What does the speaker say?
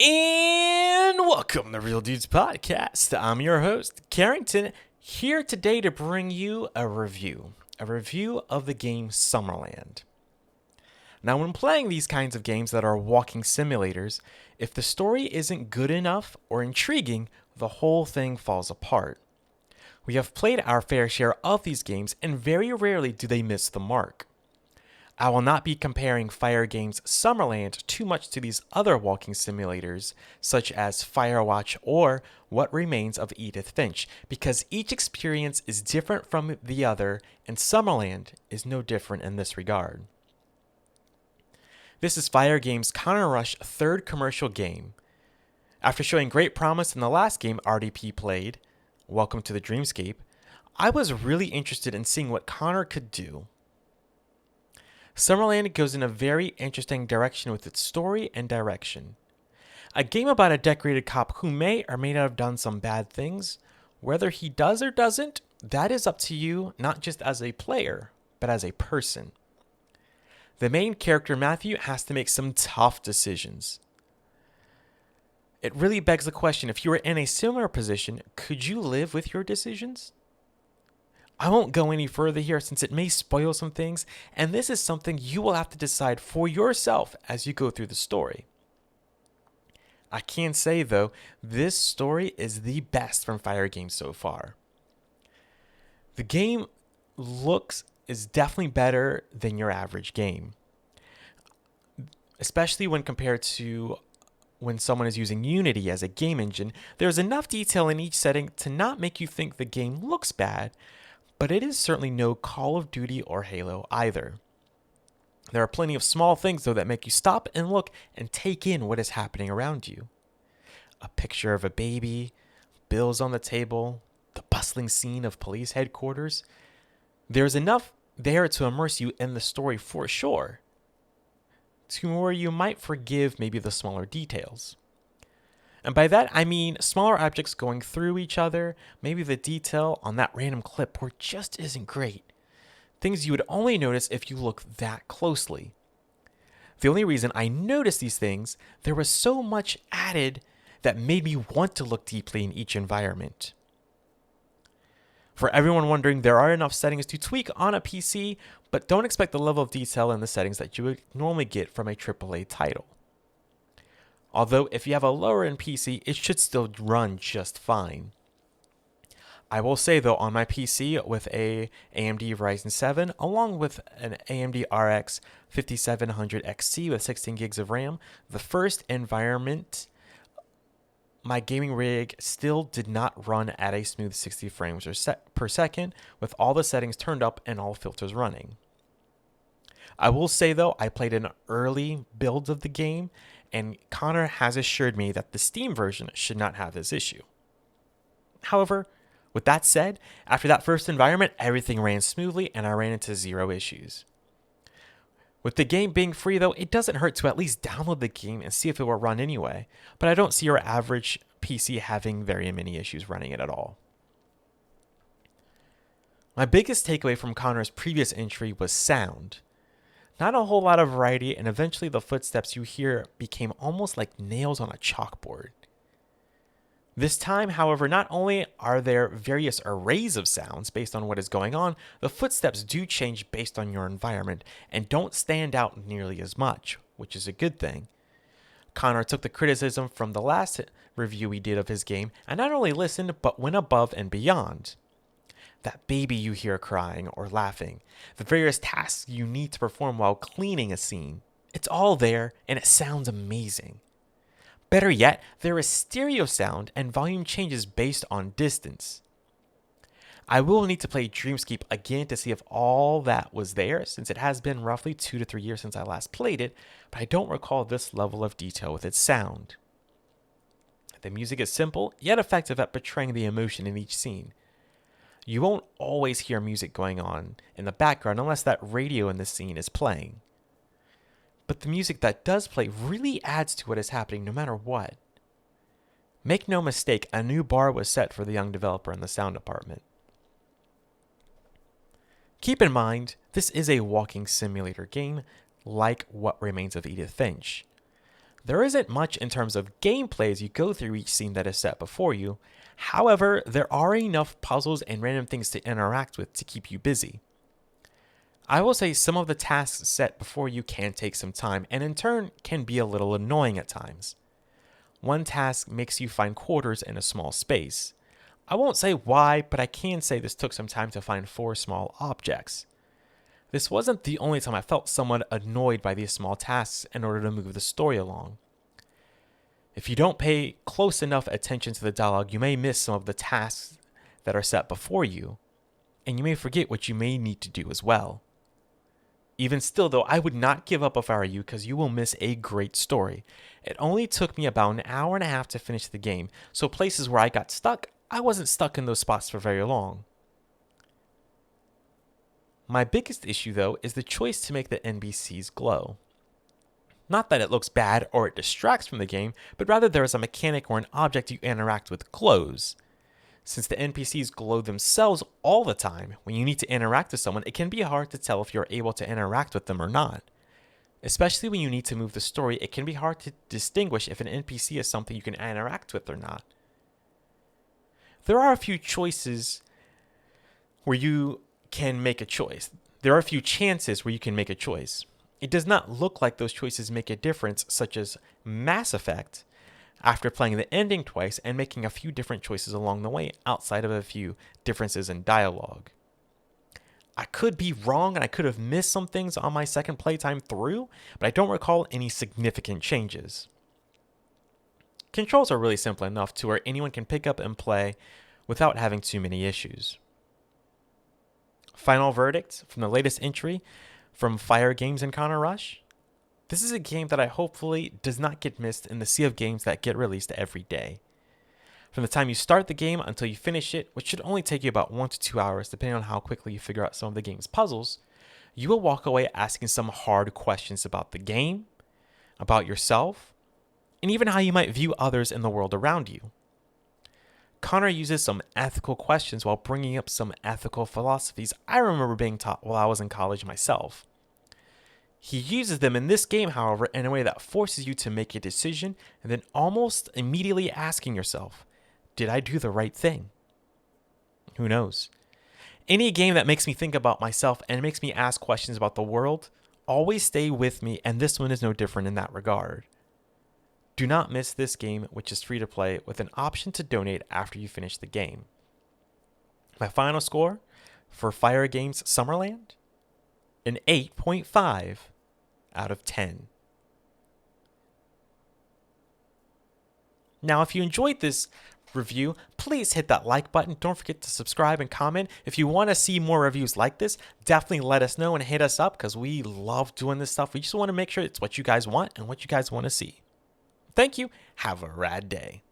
And welcome to Real Dudes Podcast. I'm your host, Carrington, here today to bring you a review of the game Summerland. Now, when playing these kinds of games that are walking simulators, if the story isn't good enough or intriguing, the whole thing falls apart. We have played our fair share of these games, and very rarely do they miss the mark. I will not be comparing Fyre Games' Summerland too much to these other walking simulators, such as Firewatch or What Remains of Edith Finch, because each experience is different from the other, and Summerland is no different in this regard. This is Fyre Games' Counter Rush third commercial game. After showing great promise in the last game RDP played, Welcome to the Dreamscape, I was really interested in seeing what Connor could do. Summerland goes in a very interesting direction with its story and direction. A game about a decorated cop who may or may not have done some bad things. Whether he does or doesn't, that is up to you, not just as a player, but as a person. The main character, Matthew, has to make some tough decisions. It really begs the question, if you were in a similar position, could you live with your decisions? I won't go any further here since it may spoil some things, and this is something you will have to decide for yourself as you go through the story. I can say, though, this story is the best from Fyre Games so far. The game is definitely better than your average game, especially when compared to when someone is using Unity as a game engine. There's enough detail in each setting to not make you think the game looks bad, but it is certainly no Call of Duty or Halo either. There are plenty of small things, though, that make you stop and look and take in what is happening around you. A picture of a baby, bills on the table, the bustling scene of police headquarters. There's enough there to immerse you in the story for sure, to where you might forgive maybe the smaller details. And by that, I mean smaller objects going through each other, maybe the detail on that random clipboard just isn't great. Things you would only notice if you look that closely. The only reason I noticed these things, there was so much added that made me want to look deeply in each environment. For everyone wondering, there are enough settings to tweak on a PC, but don't expect the level of detail in the settings that you would normally get from a AAA title. Although, if you have a lower-end PC, it should still run just fine. I will say, though, on my PC with a AMD Ryzen 7, along with an AMD RX 5700 XT with 16 gigs of RAM, the first environment, my gaming rig still did not run at a smooth 60 frames per second, with all the settings turned up and all filters running. I will say, though, I played an early build of the game, and Connor has assured me that the Steam version should not have this issue. However, with that said, after that first environment, everything ran smoothly and I ran into zero issues. With the game being free, though, it doesn't hurt to at least download the game and see if it will run anyway, but I don't see your average PC having very many issues running it at all. My biggest takeaway from Connor's previous entry was sound. Not a whole lot of variety, and eventually the footsteps you hear became almost like nails on a chalkboard. This time, however, not only are there various arrays of sounds based on what is going on, the footsteps do change based on your environment and don't stand out nearly as much, which is a good thing. Connor took the criticism from the last review we did of his game and not only listened, but went above and beyond. That baby you hear crying or laughing, the various tasks you need to perform while cleaning a scene. It's all there and it sounds amazing. Better yet, there is stereo sound and volume changes based on distance. I will need to play Dreamscape again to see if all that was there, since it has been roughly 2 to 3 years since I last played it, but I don't recall this level of detail with its sound. The music is simple, yet effective at portraying the emotion in each scene. You won't always hear music going on in the background unless that radio in the scene is playing. But the music that does play really adds to what is happening no matter what. Make no mistake, a new bar was set for the young developer in the sound department. Keep in mind, this is a walking simulator game like What Remains of Edith Finch. There isn't much in terms of gameplay as you go through each scene that is set before you. However, there are enough puzzles and random things to interact with to keep you busy. I will say some of the tasks set before you can take some time and in turn can be a little annoying at times. One task makes you find quarters in a small space. I won't say why, but I can say this took some time to find 4 small objects. This wasn't the only time I felt somewhat annoyed by these small tasks in order to move the story along. If you don't pay close enough attention to the dialogue, you may miss some of the tasks that are set before you, and you may forget what you may need to do as well. Even still though, I would not give up if I were you because you will miss a great story. It only took me about an hour and a half to finish the game, so places where I got stuck, I wasn't stuck in those spots for very long. My biggest issue though is the choice to make the NPCs glow. Not that it looks bad or it distracts from the game, but rather there is a mechanic or an object you interact with glows. Since the NPCs glow themselves all the time, when you need to interact with someone, it can be hard to tell if you're able to interact with them or not. Especially when you need to move the story, it can be hard to distinguish if an NPC is something you can interact with or not. There are a few choices where you can make a choice. There are a few chances where you can make a choice. It does not look like those choices make a difference, such as Mass Effect, after playing the ending twice and making a few different choices along the way outside of a few differences in dialogue. I could be wrong and I could have missed some things on my second playtime through, but I don't recall any significant changes. Controls are really simple enough to where anyone can pick up and play without having too many issues. Final verdict from the latest entry from Fyre Games and Connor Rush. This is a game that I hopefully does not get missed in the sea of games that get released every day. From the time you start the game until you finish it, which should only take you about 1 to 2 hours depending on how quickly you figure out some of the game's puzzles, you will walk away asking some hard questions about the game, about yourself, and even how you might view others in the world around you. Connor uses some ethical questions while bringing up some ethical philosophies I remember being taught while I was in college myself. He uses them in this game, however, in a way that forces you to make a decision and then almost immediately asking yourself, did I do the right thing? Who knows? Any game that makes me think about myself and makes me ask questions about the world always stay with me, and this one is no different in that regard. Do not miss this game, which is free to play with an option to donate after you finish the game. My final score for Fyre Games Summerland? An 8.5 out of 10. Now, if you enjoyed this review, please hit that like button. Don't forget to subscribe and comment. If you want to see more reviews like this, definitely let us know and hit us up because we love doing this stuff. We just want to make sure it's what you guys want and what you guys want to see. Thank you. Have a rad day.